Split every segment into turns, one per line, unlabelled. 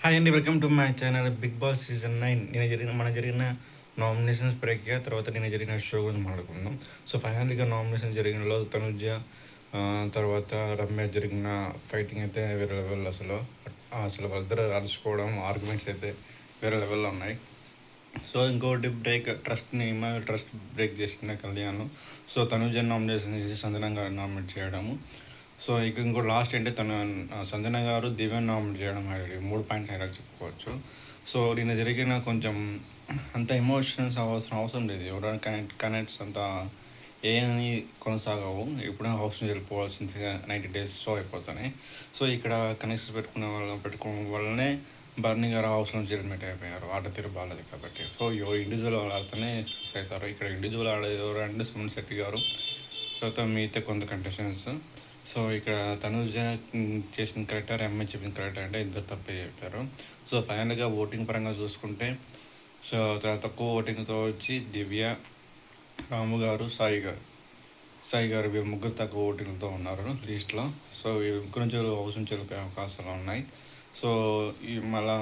Hi అండి, welcome to my channel Bigg Boss season 9. జరిగిన nominations ప్రక్రియ తర్వాత జరిగిన షో గురించి మాట్లాడుకుందాం. సో ఫైనల్గా నామినేషన్ జరిగినలో తనుజ తర్వాత రమ్య జరిగిన ఫైటింగ్ అయితే వేరే లెవెల్. అసలు వాళ్ళిద్దరు అరుచుకోవడం, ఆర్గ్యుమెంట్స్ అయితే వేరే లెవెల్లో ఉన్నాయి. సో ఇంకోటి ట్రస్ట్ బ్రేక్ చేసిన కళ్యాణ్. సో తనుజ నామినేషన్ చేసి సంజన గారు నామినేట్ చేయడము. సో ఇంకో లాస్ట్ ఏంటి, తను సంజన గారు దివ్యాన్ని నామినేట్ చేయడం 3 పాయింట్స్ హైలైట్ చెప్పుకోవచ్చు. సో నిన్న జరిగిన కొంచెం అంత ఎమోషన్స్ అవసరం లేదు. ఎవరైనా కనెక్ట్స్ అంత ఏమీ కొనసాగవు. ఎప్పుడైనా హౌస్ నుంచి వెళ్ళిపోవాల్సింది 90 days షో అయిపోతున్నాయి. సో ఇక్కడ కనెక్షన్స్ పెట్టుకోవడం వల్లనే బర్నీ గారు హౌస్ నుంచి ఎలిమినేట్ అయిపోయారు. ఆట తీరు బాగాలేదు కాబట్టి. సో ఇండివిజువల్ ఆడితేనే సక్సెస్ అవుతారు. ఇక్కడ ఇండివిజువల్ ఆడేది ఎవరు అంటే సుమన్ శెట్టి గారు, తర్వాత మిగతా కొంత కంటెస్టెంట్స్. సో ఇక్కడ తనుజ చేసిన కరెక్టర్, ఎంఐ చెప్పిన కరెక్టర్ అంటే ఇద్దరు తప్పే చెప్పారు. సో ఫైనల్గా ఓటింగ్ పరంగా చూసుకుంటే సో తక్కువ ఓటింగ్తో వచ్చి దివ్య, రాము గారు, సాయి గారు వీరు ముగ్గురు తక్కువ ఓటింగ్తో ఉన్నారు లిస్ట్లో. సో ఈ ముగ్గురు నుంచి హౌస్ నుంచి వెళ్ళిపోయే అవకాశాలు ఉన్నాయి. సో ఈ మళ్ళా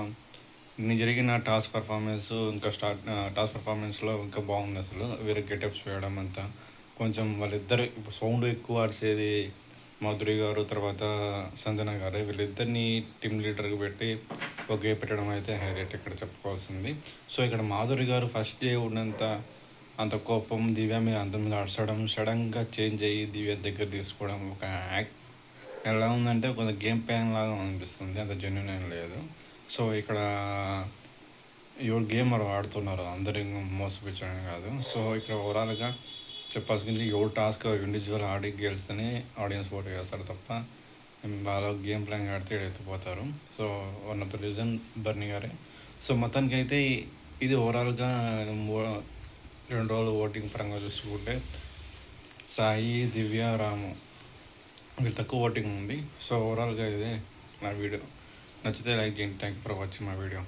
జరిగిన టాస్క్ పర్ఫార్మెన్స్లో ఇంకా బాగుంది. అసలు వేరే గెటప్స్ వేయడం అంతా కొంచెం వాళ్ళిద్దరు సౌండ్ ఎక్కువ ఆడిసేది మాధురి గారు, తర్వాత సంజన గారు, వీళ్ళిద్దరిని టీమ్ లీడర్కి పెట్టి ఒకే పెట్టడం అయితే హైలైట్ ఇక్కడ చెప్పుకోవాల్సింది. సో ఇక్కడ మాధురి గారు ఫస్ట్ డే ఉన్నంత అంత కోపం దివ్య మీద అంత మీద అడచడం, సడన్గా చేంజ్ అయ్యి దివ్య దగ్గర తీసుకోవడం ఒక యాక్ట్ ఎలా ఉందంటే కొంచెం గేమ్ ప్లాన్ లాగా అనిపిస్తుంది, అంత జెన్యున్ ఏం లేదు. సో ఇక్కడ ఎవరు గేమ్ ఆడుతున్నారు, అందరూ మోసపించడం కాదు. సో ఇక్కడ ఓవరాల్గా చెప్పాల్సింది ఎవరు టాస్క్ ఇండివిజువల్ ఆడి గెలిస్తేనే ఆడియన్స్ ఓట్ చేస్తారు తప్ప వాళ్ళ గేమ్ ప్లాన్ ఆడితే ఎత్తిపోతారు. So one of the reason Barney గారే. సో మొత్తానికి అయితే ఇది ఓవరాల్గా 2 రోజులు ఓటింగ్ పరంగా చూసుకుంటే సాయి, దివ్య, రాము వీళ్ళు తక్కువ ఓటింగ్ ఉంది. సో ఓవరాల్గా ఇదే నా వీడియో. నచ్చితే లైక్ చేయండి. Thank you for watching my video.